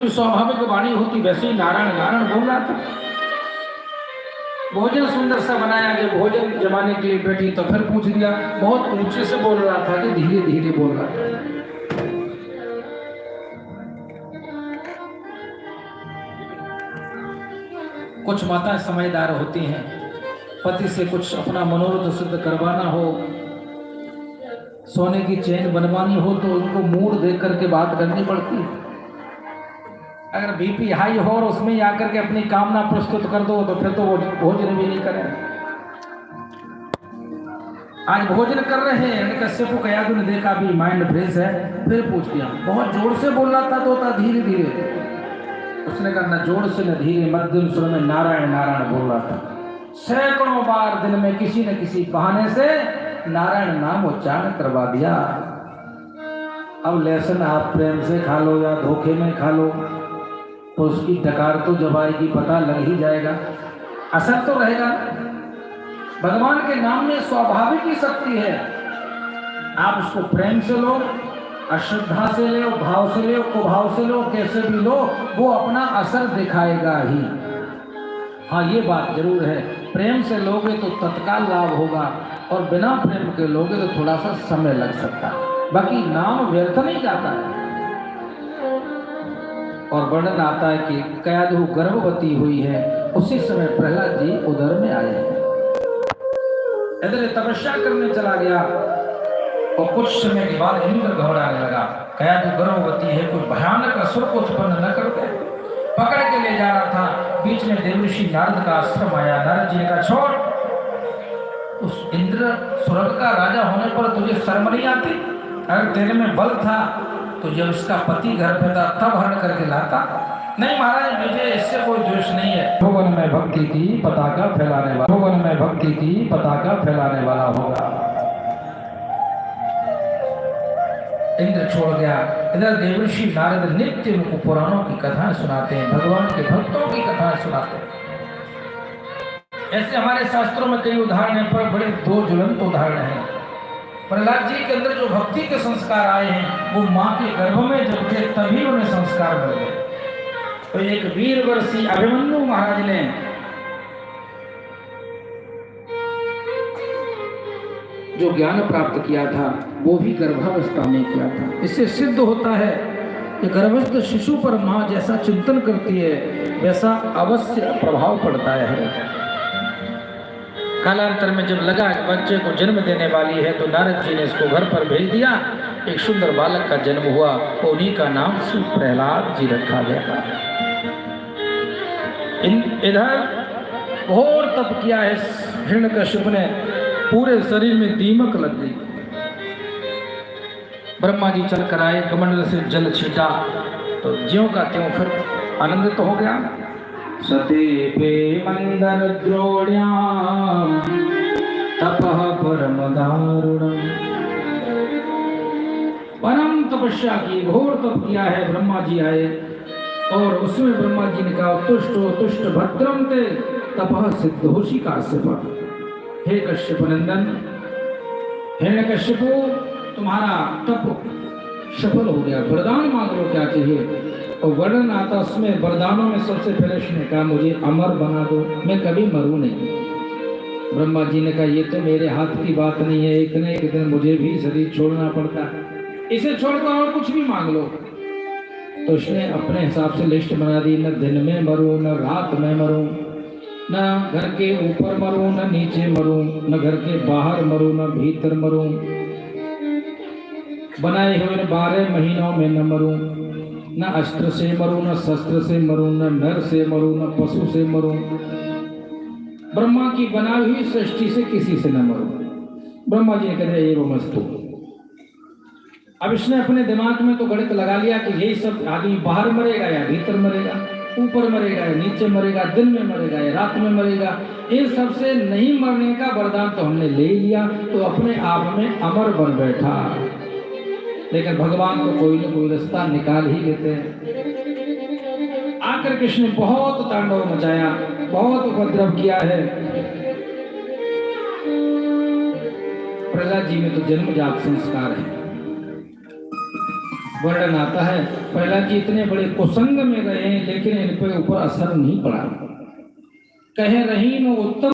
स्वाभाविक वाणी होती वैसे ही नारायण नारायण बोल रहा था। भोजन सुंदर सा बनाया, जब भोजन जमाने के लिए बैठी तो फिर पूछ दिया। बहुत ऊंचे से बोल रहा था कि धीरे धीरे बोल रहा था। कुछ माताएं समझदार होती हैं, पति से कुछ अपना मनोरथ सिद्ध करवाना हो, सोने की चेन बनवानी हो तो उनको मूड देख करके बात करनी पड़ती है। अगर बीपी हाई हो और उसमें ही आकर के अपनी कामना प्रस्तुत कर दो तो फिर तो वो भोजन भी नहीं करें। आज भोजन कर रहे हैं, कश्यप को कयादु ने देखा भी माइंड फ्रेश है, फिर पूछ दिया। बहुत जोर से बोल रहा था तोता, धीरे धीरे। उसने कहा न जोर से न धीरे, मध्यम स्वर में नारायण नारायण बोल रहा था। सैकड़ों बार दिन में किसी न किसी बहाने से नारायण नाम उच्चारण करवा दिया। अब लेसन आप प्रेम से खा लो या धोखे में खा लो, तो उसकी डकार तो जब आएगी पता लग ही जाएगा, असर तो रहेगा। भगवान के नाम में स्वाभाविक ही शक्ति है। आप उसको प्रेम से लो, अश्रद्धा से लो, भाव से लो, कुभाव से लो, कैसे भी लो, वो अपना असर दिखाएगा ही। हाँ, ये बात जरूर है, प्रेम से लोगे तो तत्काल लाभ होगा और बिना प्रेम के लोगे तो थोड़ा सा समय लग सकता है। बाकी नाम व्यर्थ नहीं जाता है। और वर्णन आता है कि कयादु गर्भवती हुई है, उसी समय प्रहलाद जी उदर में आए हैं। इधर तपस्या करने चला गया और कुछ समय के बाद इंद्र घबराने लगा। कयादु गर्भवती है, कोई भयानक असुर को उत्पन्न न करते। पकड़ के ले जा रहा था, बीच में देवऋषि नारद का आश्रम आया। नारद जी ने कहा छोड़, उस इंद्र स्वर्ग का राजा होने पर तुझे शर्म नहीं आती? अगर तेरे में बल था तो जब उसका पति घर पे था तब हरण करके लाता। नहीं महाराज, मुझे इससे कोई द्वेष नहीं है। भुवन में भक्ति की पताका फैलाने वाला, भुवन में भक्ति की पताका फैलाने वाला होगा। इंद्र छोड़ गया। इधर देवऋषि नारद नित्य उनको पुराणों की कथाएं सुनाते हैं, भगवान के भक्तों की कथाएं सुनाते हैं। ऐसे हमारे शास्त्रों में कई उदाहरण हैं, पर बड़े दो ज्वलंत उदाहरण हैं। प्रहलाद जी के अंदर जो भक्ति के संस्कार आए हैं वो माँ के गर्भ में जब थे तभी उन्हें संस्कार मिल गए। तो एक वीरवर्षी अभिमन्यु महाराज ने जो ज्ञान प्राप्त किया था वो भी गर्भावस्था में किया था। इससे सिद्ध होता है कि गर्भस्थ शिशु पर माँ जैसा चिंतन करती है वैसा अवश्य प्रभाव पड़ता है। कालांतर में जब लगा कि बच्चे को जन्म देने वाली है तो नारद जी ने इसको घर पर भेज दिया। एक सुंदर बालक का जन्म हुआ, उन्हीं का नाम श्री प्रहलाद जी रखा गया। इधर घोर तप किया है हिरण्यकश्यप ने, पूरे शरीर में दीमक लग गई। ब्रह्मा जी चल कर आए, कमंडल से जल छीटा तो ज्यों का त्यों फिर आनंदित तो हो गया। सतीपे मंदर द्रोण्याम तपः परम दारुणम। परम तपस्या की, घोर तप किया है। ब्रह्मा जी आए और उसमें ब्रह्मा जी ने कहा तुष्टो तुष्ट भद्रम ते तपः सिद्धोषि काश्यप। हे कश्यप नंदन, हिरण्यकश्यपु तुम्हारा तप सफल हो गया, वरदान मांग लो क्या चाहिए। और वर्णन आता उसमें वरदानों में सबसे पहले उसने कहा मुझे अमर बना दो, मैं कभी मरूं नहीं। ब्रह्मा जी ने कहा ये तो मेरे हाथ की बात नहीं है, एक न एक दिन मुझे भी शरीर छोड़ना पड़ता है, इसे छोड़कर और कुछ भी मांग लो। तो उसने अपने हिसाब से लिस्ट बना दी, न दिन में मरूं, न रात में मरूं, न घर के ऊपर मरूं, न नीचे मरूं, न घर के बाहर मरूं, न भीतर मरूं, बनाए हुए 12 महीनों में न मरूं, न अस्त्र से मरूं, न शस्त्र से मरूं, न नर से मरूं, न पशु से मरूं, ब्रह्मा की बनाई हुई सृष्टि से किसी से न मरूं। ब्रह्मा जी ने कह दिया ये वो मस्तु। अब इसने अपने दिमाग में तो गणित लगा लिया कि यही सब आदमी बाहर मरेगा या भीतर मरेगा, ऊपर मरेगा या नीचे मरेगा, दिन में मरेगा या रात में मरेगा। इन सब से नहीं मरने का वरदान तो हमने ले लिया, तो अपने आप में अमर बन बैठा। लेकिन भगवान को कोई न कोई रास्ता निकाल ही लेते हैं। आकर कृष्ण ने बहुत तांडव मचाया, बहुत उपद्रव किया है। प्रहलाद जी में तो जन्मजात संस्कार है। वर्णन आता है पहला कि इतने बड़े कुसंग में रहे लेकिन इन पे ऊपर असर नहीं पड़ा। कहे रही न उत्तम